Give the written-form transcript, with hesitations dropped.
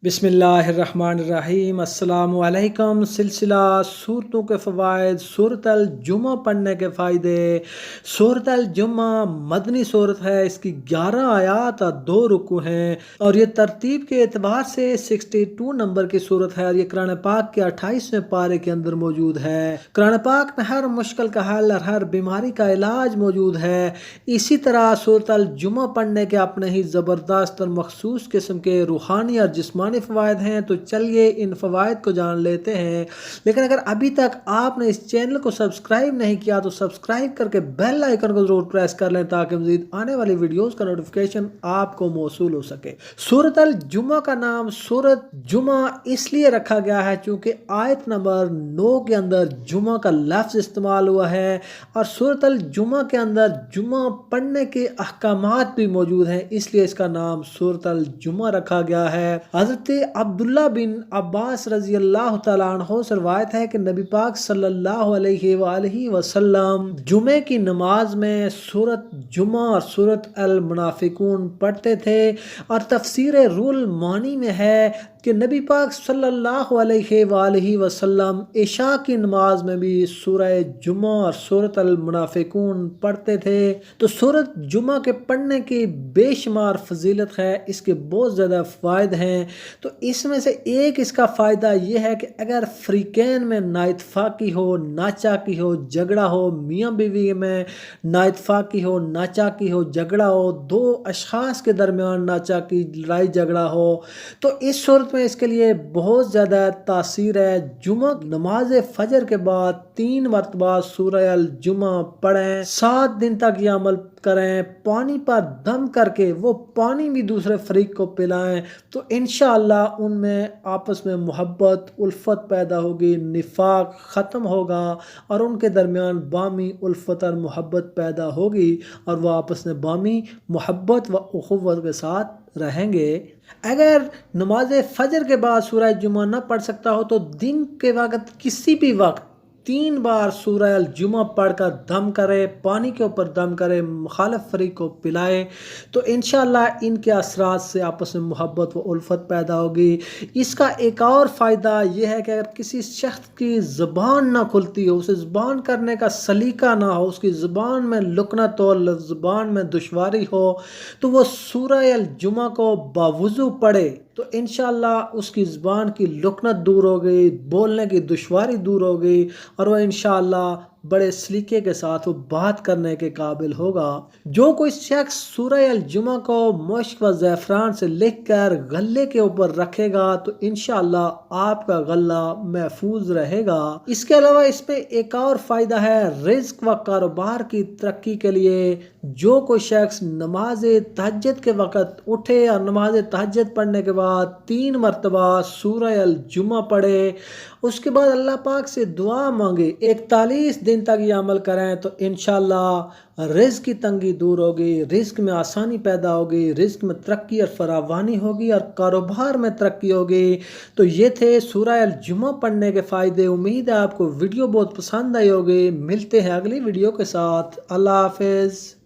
बिस्मिल्लाहिर्रहमानिर्रहीम। अस्सलामु अलैकुम। सिलसिला सूरतों के फ़वाइद, सूरत अल जुमा पढ़ने के फ़ायदे। सूरत अल जुमा मदनी सूरत है। इसकी 11 आयात और 2 रुकू हैं और ये तरतीब के एतबार से 62 नंबर की सूरत है और ये कुरान पाक के 28वें पारे के अंदर मौजूद है। कुरान पाक में हर मुश्किल का हल और हर बीमारी का इलाज मौजूद है। इसी तरह सूरत अल जुमा पढ़ने के अपने ही ज़बरदस्त और मखसूस किस्म के रूहानी और जिस्मानी फ़वाइद हैं, तो चलिए इन फ़वाइद को जान लेते हैं। लेकिन अगर अभी तक आपने इस चैनल को सब्सक्राइब नहीं किया तो सब्सक्राइब करके बेल आइकन को ज़रूर प्रेस कर लें ताकि मज़ीद आने वाली वीडियोज़ का नोटिफिकेशन आपको मौसूल हो सके। सूरत अल जुमा का नाम सूरत जुमा इसलिए रखा गया है क्योंकि आयत नंबर 9 के अंदर जुमा का लफ्ज़ इस्तेमाल हुआ है और सूरत अल जुमा के अंदर जुमा पढ़ने के अहकामात भी मौजूद हैं, इसलिए इसका नाम सूरत अल जुमा रखा गया है। हज़रत अब्दुल्ला बिन अब्बास रज़ी अल्लाह तआला अन्हु से रवायत है कि नबी पाक सल्लल्लाहु अलैहि वसल्लम जुमे की नमाज में सूरत जुमा और सूरत अल मुनाफिकून पढ़ते थे और तफसीर रुल मानी में है कि नबी पाक सल्लल्लाहु अलैहि वसल्लम इशा की नमाज में भी सूरह जुमा और सूरत अल मुनाफिकून पढ़ते थे। तो सूरत जुमा के पढ़ने की बेशुमार फजीलत है, इसके बहुत ज़्यादा फ़ायदे हैं। तो इसमें से एक इसका फ़ायदा यह है कि अगर फ़रीक़ैन में नाइतफ़ाक़ी हो, नाचाकी हो, झगड़ा हो, मियाँ बीवी में नाइतफ़ाक़ी हो, नाचाकी हो, झगड़ा हो, दो अशख़ास के दरमियान नाचाकी लड़ाई झगड़ा हो, तो इस सूरत में इसके लिए बहुत ज़्यादा तासीर है। जुमा नमाज फ़जर के बाद 3 मरतबा सूरह अल जुमा पढ़ें, 7 दिन तक ये अमल करें, पानी पर दम करके वो पानी भी दूसरे फरीक को पिलाएं, तो इंशाअल्लाह उनमें आपस में मोहब्बत उल्फत पैदा होगी, निफाक ख़त्म होगा और उनके दरमियान बामी उल्फत और मोहब्बत पैदा होगी और वह आपस में बामी मोहब्बत व उख़ुव्वत के साथ रहेंगे। अगर नमाज फ़जर के बाद सूरह जुमा न पढ़ सकता हो तो दिन के वक्त किसी भी वक्त 3 बार सूरह अल जुमा पढ़कर दम करे, पानी के ऊपर दम करे, मुखालिफ फरीक को पिलाए, तो इंशाअल्लाह इनके असरात से आपस में मोहब्बत व उल्फत पैदा होगी। इसका एक और फ़ायदा यह है कि अगर किसी शख्स की ज़ुबान ना खुलती हो, उसे ज़ुबान करने का सलीका ना हो, उसकी ज़ुबान में लुकनत हो, ज़ुबान में दुश्वारी हो, तो वो सूरह अल जुमा को बावुज़ू पढ़े तो इंशाअल्लाह उसकी ज़ुबान की लुकनत दूर हो गई, बोलने की दुश्वारी दूर हो गई और वह इंशाअल्लाह बड़े सलीके के साथ वो बात करने के काबिल होगा। जो कोई शख्स सूरह अल जुमा को मुश्क व ज़ैफ़रान से लिखकर गले के ऊपर रखेगा तो इंशाअल्लाह आपका गला महफूज रहेगा। इसके अलावा इसमें एक और फ़ायदा है रिज़्क व कारोबार की तरक्की के लिए। जो कोई शख्स नमाज तहज्जुद के वक़्त उठे और नमाज तहज्जुद पढ़ने के बाद 3 मरतबा सूरह अल जुमा पढ़े, उसके बाद अल्लाह पाक से दुआ मांगे, 41 दिन तक ये अमल करें, तो इंशाअल्लाह रिज़्क की तंगी दूर होगी, रिज़्क में आसानी पैदा होगी, रिज़्क में तरक्की और फरावानी होगी और कारोबार में तरक्की होगी। तो ये थे सूरह अल जुमा पढ़ने के फ़ायदे। उम्मीद है आपको वीडियो बहुत पसंद आई होगी। मिलते हैं अगली वीडियो के साथ। अल्लाह हाफ़िज़।